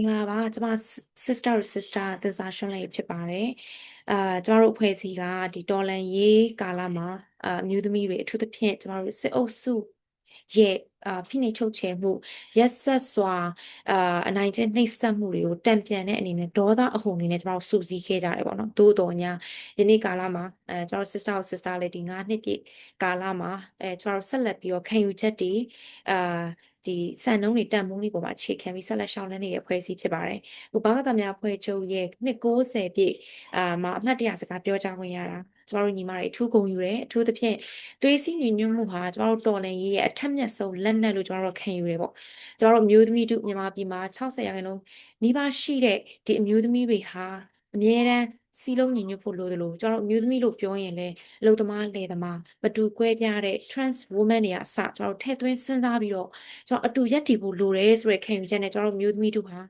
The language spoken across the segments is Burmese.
င်္ဂလာပါကျွန်မ sister sister သစ္စာရှင်လေးဖြစ်ပါတယ်ကျွန်တော်တို့အဖွဲ့အစည်းကဒီတော်လန်ရေးကာလမှာအမျိုးသမီးတွေအထူးသဖြင့်ကျွန်တော်တို့စစ်အုပ်စုရဲ့ဖိနှိပ်ချုပ်ချယ်မှုရက်ဆက်စွာအနိုင်ကျင့်နှိပ်စက်မှုတွေကိုတံပြန်တဲ့အနေနဲ့ဒေါသအဟုန်အနေနဲ့ကျွန်တော်တို့စုစည်းခဲ့ကြတယ်ပေါ့နော်သို့တော်ညာယနေ့ကာလမှာကျွန်တော်တို့ sister လေးဒီ9နှစ်ပြည့်ကာလမှာကျွန်တော်တို့ဆက်လက်ပြီးတော့ခံယူချက်တွေဒီစံနှုန်းတွေတန်ဖိုးတွေပေါ်မှာအခြေခံပြီးဆက်လက်ရှောင်လန်းနေတဲ့အဖွဲ့အစည်းဖြစ်ပါတယ်။ဥပဒေများအဖွဲ့ချုပ်ရဲ့နှစ်90ပြည့်မှာအမှတ်တရစကားပြောကြားခွင့်ရတာကျမတို့ညီမတွေအထူးဂုဏ်ယူတယ်အထူးသဖြင့်သွေးစည်းညီညွတ်မှုဟာကျမတို့တော်လှန်ရေးရဲ့အထက်မြတ်ဆုံးလက်နက်လို့ကျမတို့ခံယူတယ်ပေါ့။ကျမတို့မျိုးသမီးတို့မြန်မာပြည်မှာ60%နီးပါးရှိတဲ့ဒီအမျိုးသမီးတွေဟာအမြဲတမ်းစီလုံးညီညွတ်ဖို့လိုသလိုကျွန်တော်တို့အမျိုးသမီးလို့ပြောရင်လည်းအလုပ်သမားလယ်သမားမတူကွဲပြားတဲ့ trans woman တွေကအစကျွန်တော်တို့ထည့်သွင်းစဉ်းစားပြီးတော့ကျွန်တော်အတူရက်တည်ဖို့လိုတယ်ဆိုတဲ့ခံယူချက်နဲ့ကျွန်တော်တို့မျိုးသမီးတို့ဟာ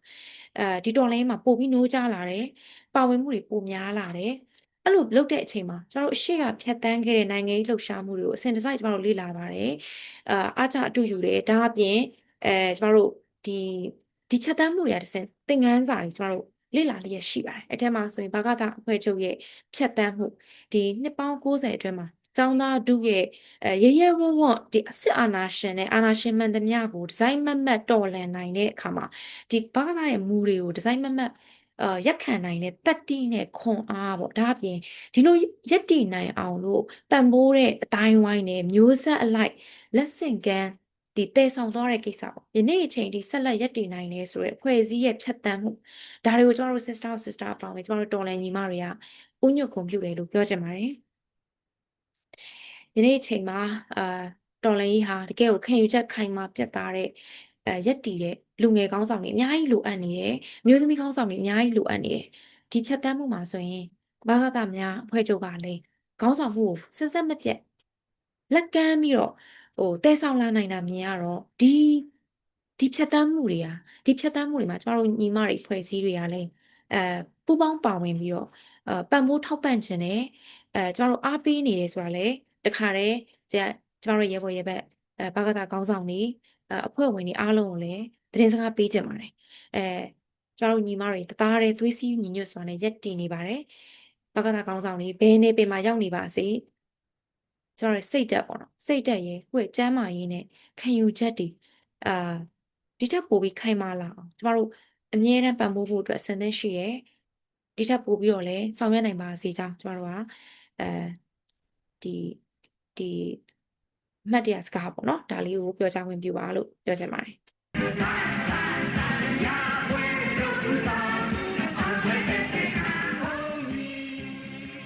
ဒီတော်လိုင်းမှာပို့ပြီးနိုးကြလာတယ်ပါဝင်မှုတွေပိုများလာတယ်အဲ့လိုလုပ်တဲ့အချိန်မှာကျွန်တော်တို့အရှိကဖြတ်တန်းခဲ့တဲ့နိုင်ငံရေးလှုပ်ရှားမှုတွေကိုအစဉ်တစိုက်ကျွန်တော်တို့လေ့လာပါတယ်အားကြအတူယူတယ်ဒါအပြင်ကျွန်တော်တို့ဒီဖြတ်တန်းမှုတွေကတစ်ဆင့်သင်ခန်းစာတွေကျွန်တော်တို့လေ့လာလျက်ရှိပါတယ်အဲ့ထက်မှာဆိုရင်ဘာကတာအဖွဲ့ချုပ်ရဲ့ဖြတ်တန်းမှုဒီနှစ်ပေါင်း90အတွင်းမှာကျောင်းသားတို့ရဲ့ရဲရဲဝံ့ဝံ့ဒီအစစ်အာဏာရှင်နဲ့အာဏာရှင်မှန်သမျှကိုဒီဇိုင်းမတ်မတ်တော်လှန်နိုင်တဲ့အခါမှာဒီဘာကနာရဲ့မူတွေကိုဒီဇိုင်းမတ်မတ်ရက်ခံနိုင်တဲ့တတိနဲ့ခွန်အားပေါ့ဒါအပြင်ဒီလိုရက်တည်နိုင်အောင်လို့ပံ့ပိုးတဲ့အတိုင်းဝိုင်းနဲ့မျိုးဆက်အလိုက်လက်ဆင့်ကမ်းဒီတည်ဆောင်သွားတဲ့ကိစ္စပေါ့ယနေ့အချိန်ဒီဆက်လက်ရက်တည်နိုင်နေဆိုတဲ့အဖွဲ့အစည်းရဲ့ဖြတ်တန်းမှုဒါတွေကိုကျွန်တော်တို့ sister အပေါင်းပဲကျွန်တော်တို့တော်လှန်ညီမတွေကဥညွတ်ကုန်ပြုတယ်လို့ပြောချင်ပါတယ်ယနေ့အချိန်မှာတော်လှန်ရေးဟာတကယ်ကိုခံယူချက်ခိုင်မာပြတ်သားတဲ့ရက်တည်တဲ့လူငယ်ကောင်းဆောင်တွေအများကြီးလိုအပ်နေတယ်မျိုးသမီးကောင်းဆောင်တွေအများကြီးလိုအပ်နေတယ်ဒီဖြတ်တန်းမှုမှာဆိုရင်ဘာသာတာများအဖွဲ့ချုပ်ကလည်းကောင်းဆောင်မှုကိုစဉ်ဆက်မပြတ်လက်ကမ်းပြီးတော့တည်ဆောင်လာနိုင်တာမြင်ရတော့ဒီဖြတ်တန်းမှုတွေဟာဒီဖြတ်တန်းမှုတွေမှာကျမတို့ညီမတွေဖွဲ့စည်းတွေကလည်းအဲပူးပေါင်းပါဝင်ပြီးတော့ပံ့ပိုးထောက်ပံ့ခြင်းနဲ့ကျမတို့အားပေးနေတယ်ဆိုတာလေတခါတည်းကျမတို့ရဲဘော်ရဲဘက်ဘာကတာကောင်းဆောင်တွေအဖွဲ့ဝင်တွေအားလုံးကိုလည်းသတင်းစကားပေးကြပါတယ်ကျမတို့ညီမတွေတသားတည်းသွေးစည်းညီညွတ်စွာနဲ့ရက်တည်နေပါတယ်ဘာကတာကောင်းဆောင်တွေဘယ်နေပင်မှာရောက်နေပါစေကျမတို့စိတ်တက်ပေါ့နော်စိတ်တက်ရေးကိုယ့်ကျမ်းမာရေးနဲ့ခံယူချက်တွေအာဒီထက်ပိုပြီးခိုင်မာလာအောင်ကျမတို့အမြဲတမ်းပံ့ပိုးဖို့အတွက်အဆင်သင့်ရှိတယ်ဒီထက်ပိုပြီးတော့လည်းဆောင်ရွက်နိုင်ပါစေကြောင်းကျမတို့ကဒီမှတ်တရစကားပေါ့နော်ဒါလေးကိုပြောကြားခွင့်ပြုပါလို့ပြောချင်ပါတယ်